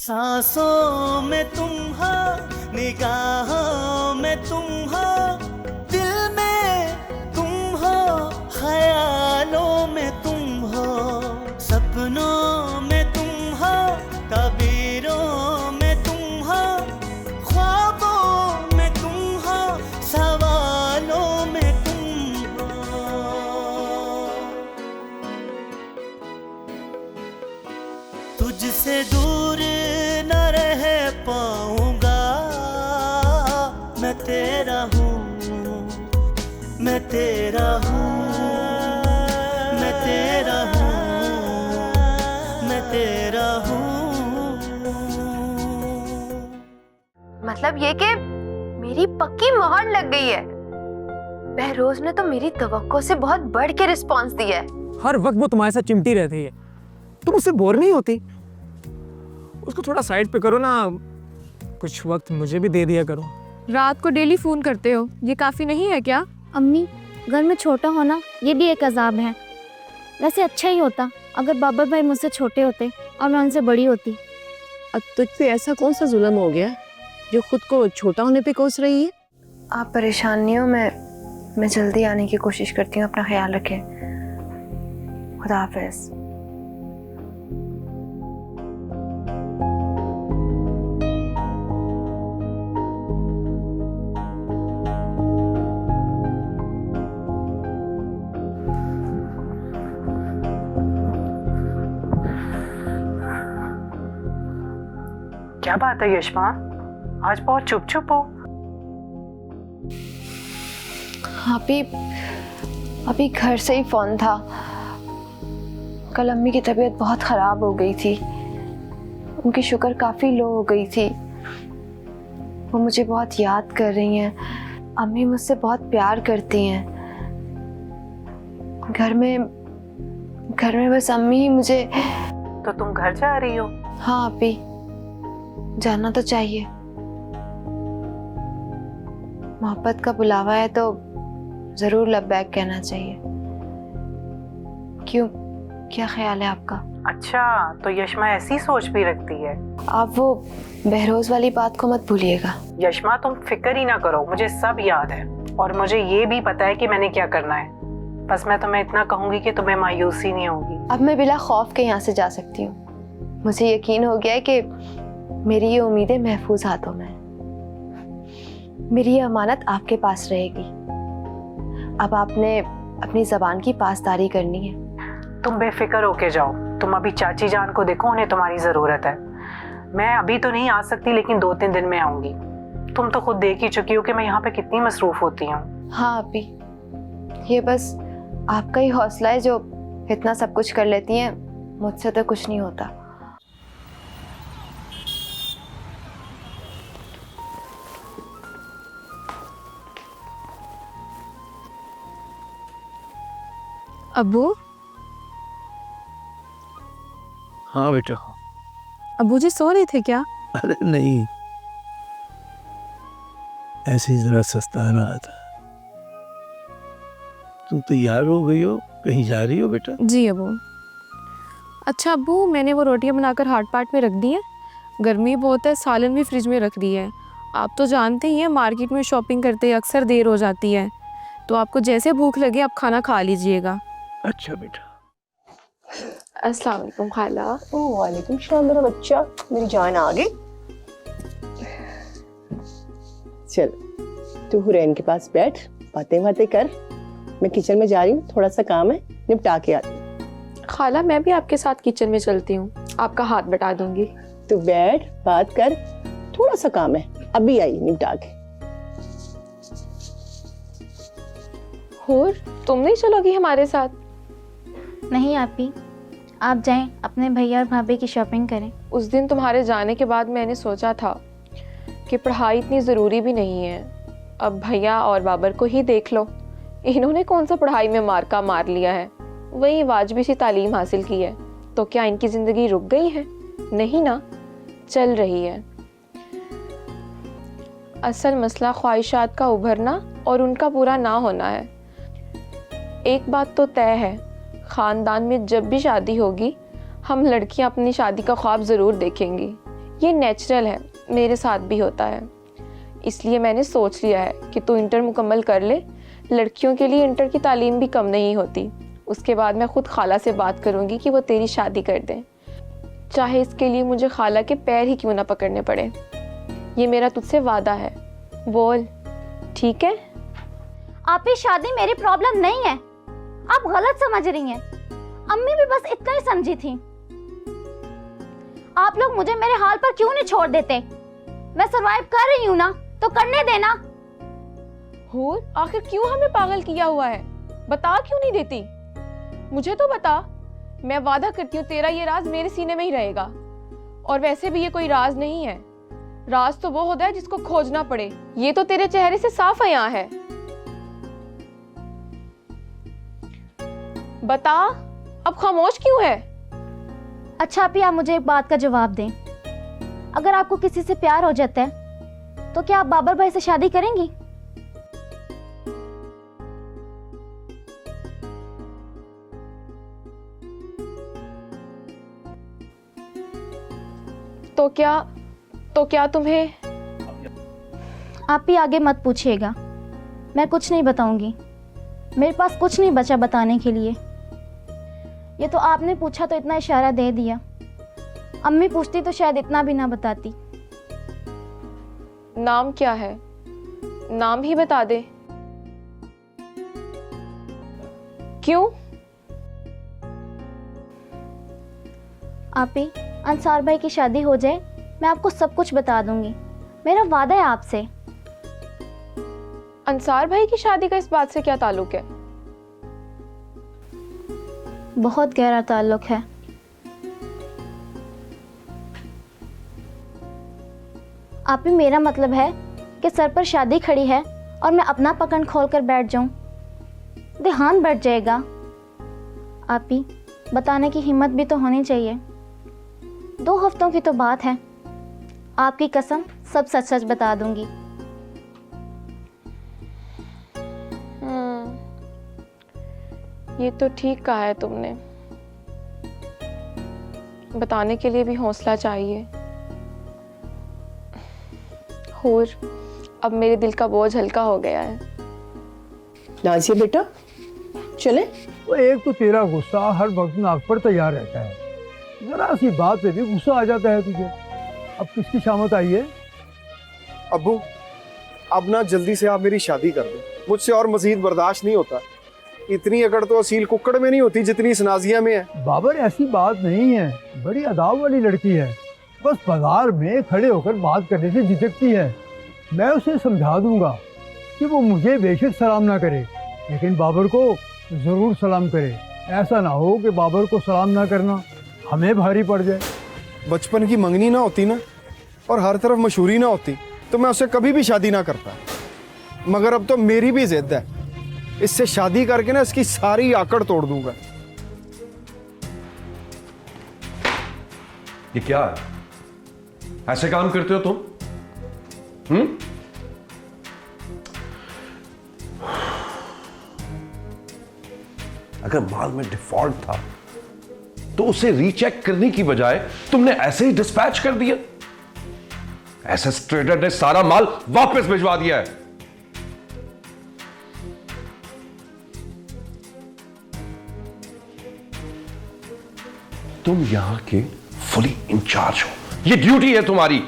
सांसों में तुम हो, निगाहों में तुम हो, दिल में तुम हो, ख्यालों में तुम हो, सपनों में तुम हो, तबीरों में तुम हो, ख्वाबों में तुम हो, सवालों में तुम हो। तुझसे दूर न रह पाऊंगा, मैं तेरा हूँ, मैं तेरा हूँ, मैं तेरा हूँ, मैं तेरा हूँ। मतलब ये कि मेरी पक्की मोहर लग गई है। बहरोज ने तो मेरी तवक्को से बहुत बढ़ के रिस्पॉन्स दिया है। हर वक्त वो तुम्हारे साथ चिमटी रहती है, तुम उससे बोर नहीं होती? उसको थोड़ा साइड पे करो ना, कुछ वक्त मुझे भी दे दिया करो। रात को डेली फोन करते हो, ये काफी नहीं है क्या? अम्मी, घर में छोटा होना ये भी एक अजाब है। वैसे अच्छा ही होता अगर बाबर भाई मुझसे छोटे होते और मैं उनसे बड़ी होती। अब तुझसे ऐसा कौन सा जुल्म हो गया जो खुद को छोटा होने पे कोस रही है? आप परेशान नहीं हो, मैं जल्दी आने की कोशिश करती हूँ। अपना ख्याल रखें। खुदा हाफिज। क्या बात है यशमा, आज बहुत चुप चुप हो? अभी घर से ही फोन था। कल अम्मी की तबीयत बहुत ख़राब हो गई थी, उनकी शुगर काफ़ी लो हो गई थी। वो मुझे बहुत याद कर रही हैं। अम्मी मुझसे बहुत प्यार करती हैं। घर में बस अम्मी ही मुझे। तो तुम घर जा रही हो? हाँ अभी जाना तो चाहिए। मोहब्बत का बुलावा है तो जरूर लब्बैक कहना चाहिए। क्यों, क्या ख्याल है आपका? अच्छा, तो यशमा ऐसी सोच भी रखती है? आप वो बहरोज वाली बात को मत भूलिएगा। यशमा तुम फिक्र ही ना करो, मुझे सब याद है और मुझे ये भी पता है कि मैंने क्या करना है। बस मैं तुम्हें इतना कहूंगी कि तुम्हें मायूसी नहीं होगी। अब मैं बिला खौफ के यहाँ से जा सकती हूँ। मुझे यकीन हो गया है कि मेरी ये उम्मीदें महफूज हाथों में। मेरी ये अमानत आपके पास रहेगी। अब आपने अपनी ज़बान की पासदारी करनी है। तुम बेफिक्र होके जाओ। तुम अभी चाची जान को देखो, उन्हें तुम्हारी ज़रूरत है। मैं अभी तो नहीं आ सकती, लेकिन 2-3 दिन में आऊँगी। तुम तो खुद देख ही चुकी हो कि मैं यहाँ पे कितनी मसरूफ़ होती हूँ। हाँ अभी, ये बस आपका ही हौसला है जो इतना सब कुछ कर लेती हैं। मुझसे तो कुछ नहीं होता। अब्बू, हाँ बेटा। अब्बू जी सो रहे थे क्या? अरे नहीं, ऐसे ही जरा सस्ता रहा था। तुम तैयार हो गई हो, कहीं जा रही हो बेटा? जी अब्बू। अच्छा अब्बू, मैंने वो रोटियां बनाकर हाट पाट में रख दी हैं। गर्मी बहुत है, सालन भी फ्रिज में रख दी है। आप तो जानते ही हैं, मार्केट में शॉपिंग करते अक्सर देर हो जाती है, तो आपको जैसे भूख लगे आप खाना खा लीजिएगा। अच्छा बेटा। अस्सलाम वालेकुम खाला। वालेकुम सलाम मेरा बच्चा, मेरी जान आ गई। चल तू हुरैन के पास बैठ, बातें बातें कर। मैं किचन में जा रही हूँ, थोड़ा सा काम है, निपटा के आती। खाला मैं भी आपके साथ किचन में चलती हूँ, आपका हाथ बटा दूंगी। तू बैठ, बात कर, थोड़ा सा काम है, अभी आई निपटा के। और तुम नहीं चलोगी हमारे साथ? नहीं आपी, आप जाएं, अपने भैया और भाभी की शॉपिंग करें। उस दिन तुम्हारे जाने के बाद मैंने सोचा था कि पढ़ाई इतनी ज़रूरी भी नहीं है। अब भैया और बाबर को ही देख लो, इन्होंने कौन सा पढ़ाई में मार्का मार लिया है, वही वाजिबी सी तालीम हासिल की है। तो क्या इनकी ज़िंदगी रुक गई है? नहीं ना, चल रही है। असल मसला ख्वाहिशात का उभरना और उनका पूरा ना होना है। एक बात तो तय है, ख़ानदान में जब भी शादी होगी हम लड़कियां अपनी शादी का ख्वाब ज़रूर देखेंगी। ये नेचुरल है, मेरे साथ भी होता है। इसलिए मैंने सोच लिया है कि तू इंटर मुकम्मल कर ले। लड़कियों के लिए इंटर की तालीम भी कम नहीं होती। उसके बाद मैं खुद खाला से बात करूँगी कि वो तेरी शादी कर दें, चाहे इसके लिए मुझे खाला के पैर ही क्यों ना पकड़ने पड़े। ये मेरा तुझसे वादा है, बोल ठीक है? आप ही शादी मेरी प्रॉब्लम नहीं है, आप गलत समझ रही हैं। अम्मी भी बस इतना ही समझी थी। आप लोग मुझे मेरे हाल पर क्यों नहीं छोड़ देते? मैं सरवाइव कर रही हूँ ना, तो करने देना। हूर, आखिर क्यों हमें पागल किया हुआ है? बता क्यों नहीं देती? मुझे तो बता। मैं वादा करती हूँ तेरा ये राज मेरे सीने में ही रहेगा। और वैसे भी ये कोई राज नहीं है। राज तो वो होता है जिसको खोजना पड़े। ये तो तेरे चेहरे से साफ आया है। बता, अब खामोश क्यों है? अच्छा आप मुझे एक बात का जवाब दें। अगर आपको किसी से प्यार हो जाता है तो क्या आप बाबर भाई से शादी करेंगी? तो क्या तुम्हें? आप ही आगे मत पूछिएगा, मैं कुछ नहीं बताऊंगी। मेरे पास कुछ नहीं बचा बताने के लिए। ये तो आपने पूछा तो इतना इशारा दे दिया। अम्मी पूछती तो शायद इतना भी ना बताती। नाम क्या है? नाम ही बता दे। क्यों? आप ही अंसार भाई की शादी हो जाए, मैं आपको सब कुछ बता दूंगी। मेरा वादा है आपसे। अंसार भाई की शादी का इस बात से क्या ताल्लुक है? बहुत गहरा ताल्लुक है। आप ही मेरा मतलब है कि सर पर शादी खड़ी है और मैं अपना पकड़ खोल कर बैठ जाऊं, ध्यान बैठ जाएगा। आप ही बताने की हिम्मत भी तो होनी चाहिए। 2 हफ्तों की तो बात है। आपकी कसम सब सच सच बता दूंगी। ये तो ठीक कहा है तुमने। बताने के लिए भी हौसला चाहिए। और अब मेरे दिल का बोझ हल्का हो गया है। नाजिया बेटा चले। वो एक तो तेरा गुस्सा हर वक्त नाक पर तैयार रहता है, जरा सी बात पे भी गुस्सा आ जाता है तुझे। अब किसकी शामत आई है? अब्बू अब ना जल्दी से आप मेरी शादी कर दो, मुझसे और मजीद बर्दाश्त नहीं होता। इतनी अकड़ तो असील कुक्कड़ में नहीं होती जितनी इस नाजिया में है। बाबर ऐसी बात नहीं है, बड़ी अदाब वाली लड़की है, बस बाजार में खड़े होकर बात करने से झिझकती है। मैं उसे समझा दूंगा कि वो मुझे बेशक सलाम ना करे, लेकिन बाबर को ज़रूर सलाम करे। ऐसा ना हो कि बाबर को सलाम ना करना हमें भारी पड़ जाए। बचपन की मंगनी ना होती ना और हर तरफ मशहूरी ना होती तो मैं उससे कभी भी शादी ना करता। मगर अब तो मेरी भी जिद है, इससे शादी करके ना इसकी सारी आकड़ तोड़ दूंगा। ये क्या है? ऐसे काम करते हो तुम? अगर माल में डिफॉल्ट था तो उसे रीचेक करने की बजाय तुमने ऐसे ही डिस्पैच कर दिया। एसएस ट्रेडर ने सारा माल वापस भिजवा दिया है। तुम यहां के फुली इंचार्ज हो, ये ड्यूटी है तुम्हारी।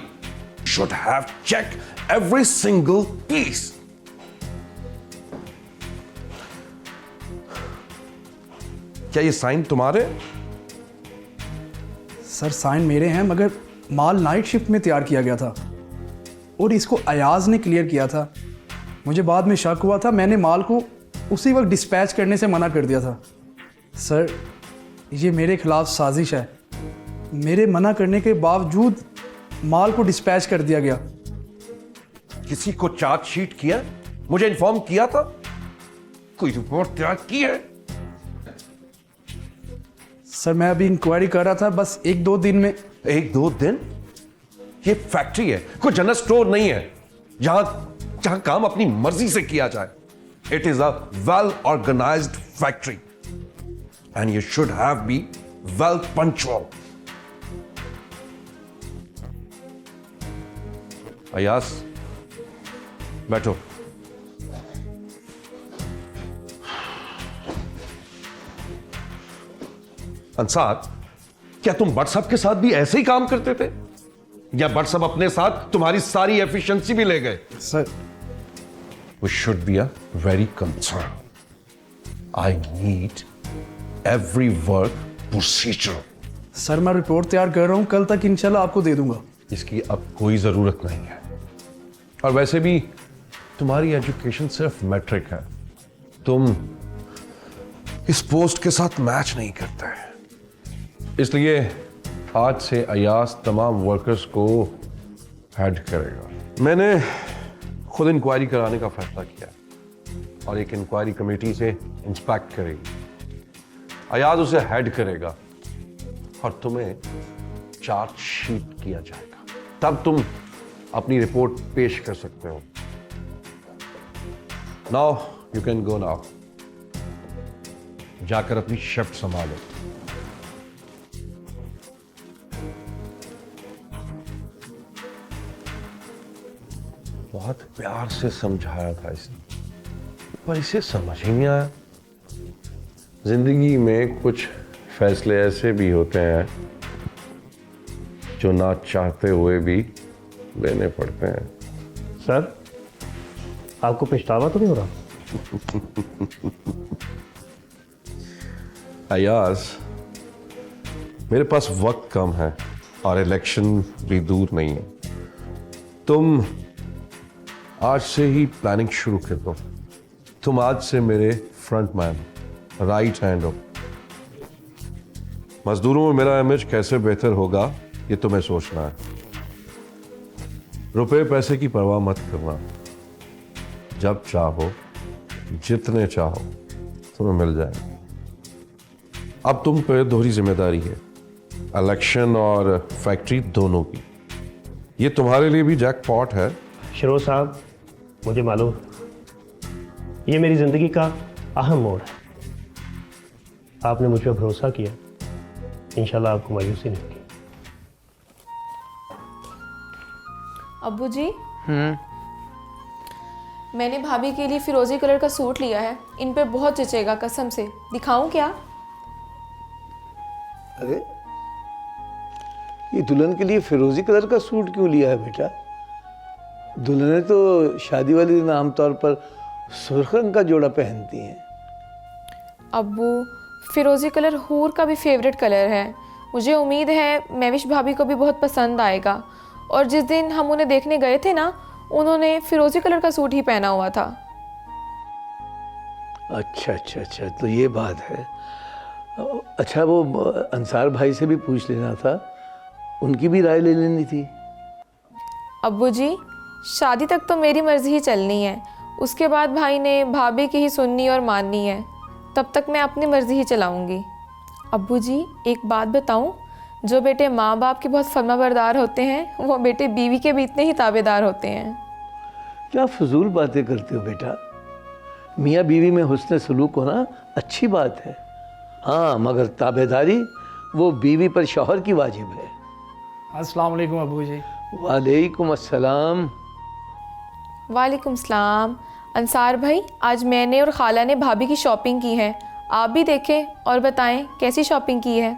Should have check every single piece. क्या ये साइन तुम्हारे? सर साइन मेरे हैं, मगर माल नाइट शिफ्ट में तैयार किया गया था और इसको अयाज ने क्लियर किया था। मुझे बाद में शक हुआ था, मैंने माल को उसी वक्त डिस्पैच करने से मना कर दिया था। सर ये मेरे खिलाफ साजिश है। मेरे मना करने के बावजूद माल को डिस्पैच कर दिया गया। किसी को चार्जशीट किया? मुझे इन्फॉर्म किया था? कोई रिपोर्ट तैयार की है? सर मैं अभी इंक्वायरी कर रहा था, बस 1-2 दिन में। 1-2 दिन? ये फैक्ट्री है, कोई जनरल स्टोर नहीं है जहां काम अपनी मर्जी से किया जाए। It is a well organised factory and you should have be well punctual. Ayas, बैठो। अंसार, क्या तुम बट साहब के साथ भी ऐसे ही काम करते थे, या बट साहब अपने साथ तुम्हारी सारी एफिशिएंसी भी ले गए? Sir, We should be a very concerned. I need every work procedure. Sir मैं रिपोर्ट तैयार कर रहा हूँ, कल तक इंशाल्लाह आपको दे दूंगा। इसकी अब कोई जरूरत नहीं है, और वैसे भी तुम्हारी एजुकेशन सिर्फ मैट्रिक है, तुम इस पोस्ट के साथ मैच नहीं करते। इसलिए आज से अयास तमाम वर्कर्स को हेड करेगा। मैंने खुद इंक्वायरी कराने का फैसला किया और एक इंक्वायरी कमेटी से इंस्पेक्ट करेगी। अयाज उसे हेड करेगा और तुम्हें चार्जशीट किया जाएगा, तब तुम अपनी रिपोर्ट पेश कर सकते हो। Now you can go now, जाकर अपनी शिफ्ट संभालो। बहुत प्यार से समझाया था इसने, पर इसे समझ ही नहीं आया। जिंदगी में कुछ फैसले ऐसे भी होते हैं जो ना चाहते हुए भी लेने पड़ते हैं। सर, आपको पछतावा तो नहीं हो रहा? अयाज, मेरे पास वक्त कम है और इलेक्शन भी दूर नहीं है। तुम आज से ही प्लानिंग शुरू कर दो। तुम आज से मेरे फ्रंट मैन, राइट हैंड हो। मजदूरों में मेरा इमेज कैसे बेहतर होगा ये तुम्हें सोचना है। रुपए पैसे की परवाह मत करना, जब चाहो जितने चाहो तुम्हें मिल जाएगा। अब तुम पे दोहरी जिम्मेदारी है, इलेक्शन और फैक्ट्री दोनों की। ये तुम्हारे लिए भी जैकपॉट है। शरोज साहब, मुझे मालूम ये मेरी जिंदगी का अहम मोड़ है। आपने मुझ पर भरोसा किया, इंशाल्लाह आपको मायूसी नहीं होगी। अब्बू जी, मैंने भाभी के लिए फिरोजी कलर का सूट लिया है, इन पे बहुत जचेगा कसम से। दिखाऊं क्या? अरे, ये दुल्हन के लिए फिरोजी कलर का सूट क्यों लिया है बेटा? दुल्हनें तो शादी वाले दिन आमतौर पर सुर्ख रंग का जोड़ा पहनती हैं। अब्बू, फिरोजी कलर हूर का भी फेवरेट कलर है। मुझे उम्मीद है महविश भाभी को भी बहुत पसंद आएगा। और जिस दिन हम उन्हें देखने गए थे ना, उन्होंने फिरोजी कलर का सूट ही पहना हुआ था। अच्छा अच्छा अच्छा, तो ये बात है। अच्छा, वो अंसार भाई से भी पूछ लेना था, उनकी भी राय ले लेनी थी। अब्बू जी, शादी तक तो मेरी मर्जी ही चलनी है, उसके बाद भाई ने भाभी की ही सुननी और माननी है। तब तक मैं अपनी मर्जी ही चलाऊंगी। अब्बू जी, एक बात बताऊं, जो बेटे माँ बाप के बहुत फर्माबरदार होते हैं, वो बेटे बीवी के भी इतने ही ताबेदार होते हैं। क्या फजूल बातें करते हो बेटा? मियाँ बीवी में हुस्न सलूक होना अच्छी बात है, हाँ, मगर ताबेदारी वो बीवी पर शौहर की वाजिब है। अस्सलाम वालेकुम अबू जी। वालेकुम अस्सलाम। वालेकुम सलाम। अंसार भाई, आज मैंने और खाला ने भाभी की शॉपिंग की है, आप भी देखें और बताएं कैसी शॉपिंग की है।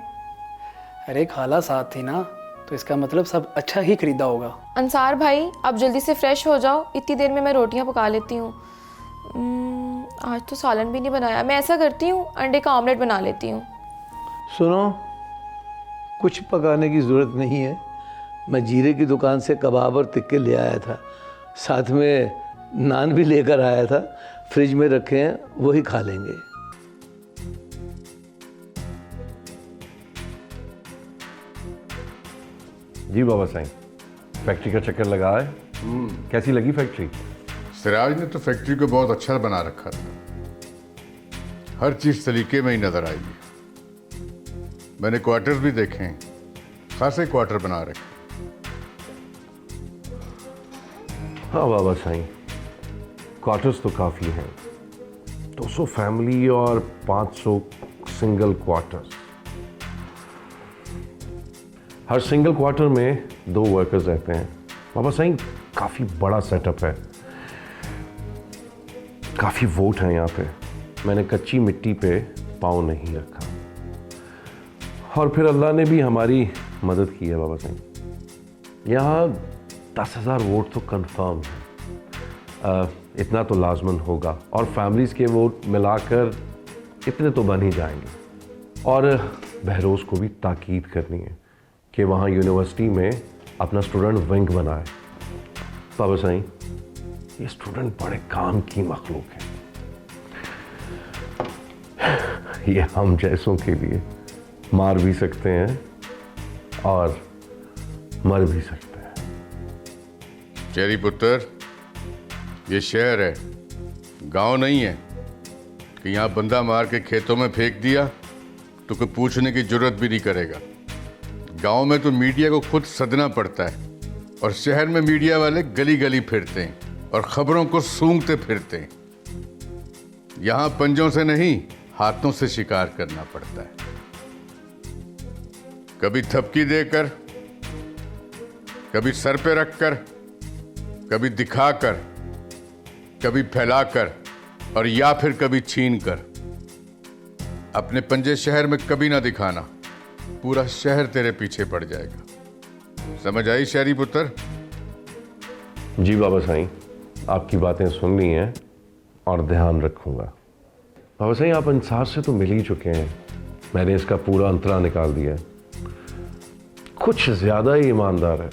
अरे खाला साथ थी ना, तो इसका मतलब सब अच्छा ही खरीदा होगा। अंसार भाई, आप जल्दी से फ्रेश हो जाओ, इतनी देर में मैं रोटियां पका लेती हूँ। आज तो सालन भी नहीं बनाया। मैं ऐसा करती हूँ, अंडे का ऑमलेट बना लेती हूँ। सुनो, कुछ पकाने की ज़रूरत नहीं है। मैं जीरे की दुकान से कबाब और टिक्के ले आया था, साथ में नान भी लेकर आया था, फ्रिज में रखे हैं, वही खा लेंगे। जी बाबा साईं, फैक्ट्री का चक्कर लगाए, कैसी लगी फैक्ट्री? सिराज ने तो फैक्ट्री को बहुत अच्छा बना रखा था, हर चीज सलीके में ही नजर आएगी। मैंने क्वार्टर्स भी देखे हैं, खासे क्वार्टर बना रखे। हाँ बाबा साईं, क्वार्टर्स तो काफ़ी हैं, 200 फैमिली और 500 सिंगल क्वार्टर्स। हर सिंगल क्वार्टर में 2 वर्कर्स रहते हैं, बाबा साईं काफ़ी बड़ा सेटअप है, काफ़ी वोट हैं यहाँ पे। मैंने कच्ची मिट्टी पे पाँव नहीं रखा और फिर अल्लाह ने भी हमारी मदद की है बाबा साईं। यहाँ 10,000 वोट तो कंफर्म है, इतना तो लाजमन होगा और फैमिलीज़ के वोट मिलाकर इतने तो बन ही जाएंगे। और बहरोज़ को भी ताकीद करनी है कि वहाँ यूनिवर्सिटी में अपना स्टूडेंट विंग बनाए। बाबा साईं ये स्टूडेंट बड़े काम की मखलूक है, ये हम जैसों के लिए मार भी सकते हैं और मर भी सकते हैं। चेरी पुत्र, ये शहर है, गांव नहीं है कि यहाँ बंदा मार के खेतों में फेंक दिया तो कोई पूछने की जरूरत भी नहीं करेगा। गांव में तो मीडिया को खुद सदना पड़ता है और शहर में मीडिया वाले गली गली फिरते हैं और खबरों को सूंघते फिरते हैं। यहाँ पंजों से नहीं, हाथों से शिकार करना पड़ता है। कभी थपकी देकर, कभी सर पे रखकर, कभी दिखाकर, कभी फैलाकर और या फिर कभी छीनकर। अपने पंजे शहर में कभी ना दिखाना, पूरा शहर तेरे पीछे पड़ जाएगा। समझ आई शहरी पुत्र? जी बाबा साईं, आपकी बातें सुन ली हैं और ध्यान रखूंगा। बाबा साईं आप इंसाफ से तो मिल ही चुके हैं, मैंने इसका पूरा अंतरा निकाल दिया है। कुछ ज़्यादा ही ईमानदार है,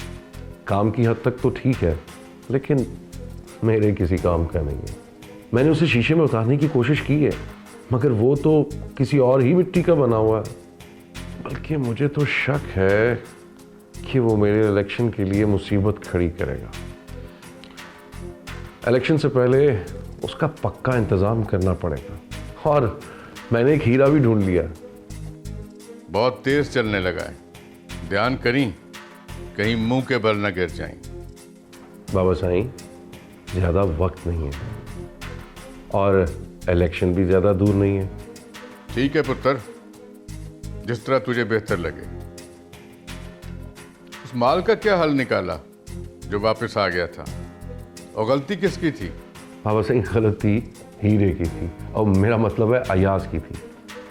काम की हद तक तो ठीक है लेकिन मेरे किसी काम का नहीं है। मैंने उसे शीशे में उतारने की कोशिश की है मगर वो तो किसी और ही मिट्टी का बना हुआ है। बल्कि मुझे तो शक है कि वो मेरे इलेक्शन के लिए मुसीबत खड़ी करेगा। इलेक्शन से पहले उसका पक्का इंतज़ाम करना पड़ेगा और मैंने एक हीरा भी ढूंढ लिया। बहुत तेज चलने लगा है, ध्यान करी कहीं मुंह के बल न गिर जाएं। बाबा साईं ज़्यादा वक्त नहीं है और इलेक्शन भी ज़्यादा दूर नहीं है। ठीक है पुत्र, जिस तरह तुझे बेहतर लगे। उस माल का क्या हल निकाला जो वापस आ गया था, और गलती किसकी थी? बाबा साईं गलती हीरे की थी और मेरा मतलब है अयाज की थी।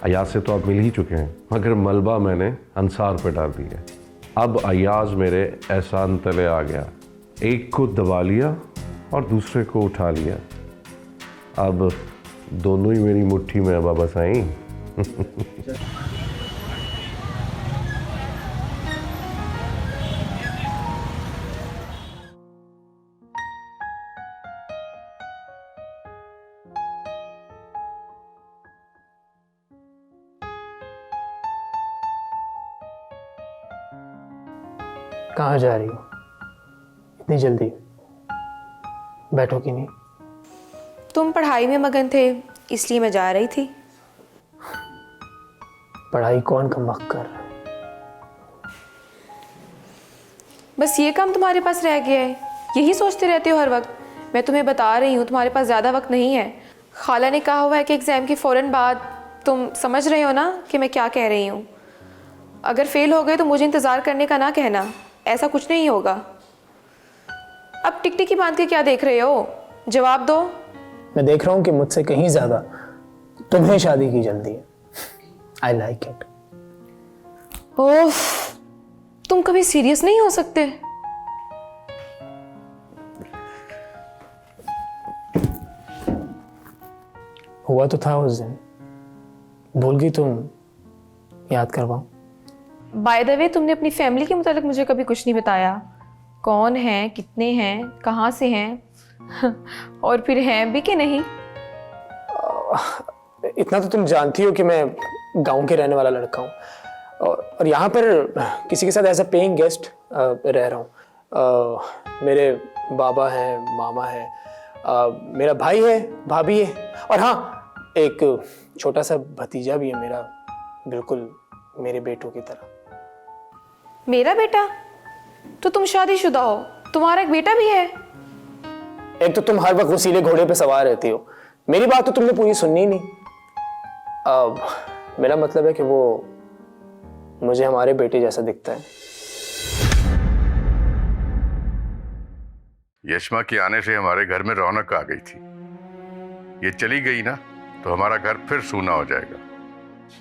अयाज से तो आप मिल ही चुके हैं मगर मलबा मैंने अंसार पे डाल दिया। अब अयाज मेरे एहसान तले आ गया, एक को दबा लिया और दूसरे को उठा लिया। अब दोनों ही मेरी मुट्ठी में है बाबा साईं। कहाँ जा रही हो इतनी जल्दी? बैठो कि नहीं? तुम पढ़ाई में मगन थे इसलिए मैं जा रही थी। पढ़ाई कौन कमबख्त कर रहा है? बस ये काम तुम्हारे पास रह गया है, यही सोचते रहते हो हर वक्त। मैं तुम्हें बता रही हूँ तुम्हारे पास ज़्यादा वक्त नहीं है। खाला ने कहा हुआ है कि एग्ज़ाम के फ़ौरन बाद। तुम समझ रहे हो ना कि मैं क्या कह रही हूँ? अगर फेल हो गए तो मुझे इंतज़ार करने का ना कहना, ऐसा कुछ नहीं होगा। अब टिकटिकी बांध के क्या देख रहे हो, जवाब दो। मैं देख रहा हूँ कि मुझसे कहीं ज़्यादा तुम्हें शादी की जल्दी है। I like it. ओह, तुम कभी सीरियस नहीं हो सकते? हुआ तो था उस दिन, भूल गई तुम? याद करवाओ। बाय द वे, तुमने अपनी फैमिली के मुताबिक मुझे कभी कुछ नहीं बताया। कौन हैं, कितने हैं, कहाँ से हैं और फिर हैं भी कि नहीं? इतना तो तुम जानती हो कि मैं गांव के रहने वाला लड़का हूँ और यहाँ पर किसी के साथ एज अ पेइंग गेस्ट रह रहा हूँ। मेरे बाबा हैं, मामा है, मेरा भाई है, भाभी है और हाँ, एक छोटा सा भतीजा भी है मेरा, बिल्कुल मेरे बेटों की तरह। मेरा बेटा? तो तुम शादीशुदा हो, तुम्हारा एक बेटा भी है? एक तो तुम हर वक्त वसीले घोड़े पे सवार रहती हो, मेरी बात तो तुमने पूरी सुननी नहीं। मेरा मतलब है कि वो मुझे हमारे बेटे जैसा दिखता है। यशमा के आने से हमारे घर में रौनक आ गई थी। ये चली गई ना तो हमारा घर फिर सूना हो जाएगा।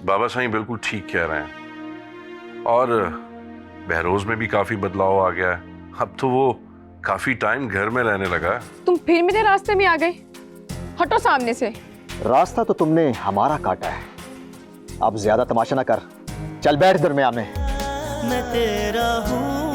बाबा साईं बिल्कुल ठीक कह रहे हैं। और बहरोज में भी काफी बदलाव आ गया है। अब तो वो काफी टाइम घर में रहने लगा है। तुम फिर मेरे रास्ते में आ गए, हटो सामने से। रास्ता तो तुमने हमारा काटा है, अब ज्यादा तमाशा ना कर, चल बैठ दरमियान में। मैं तेरा हूँ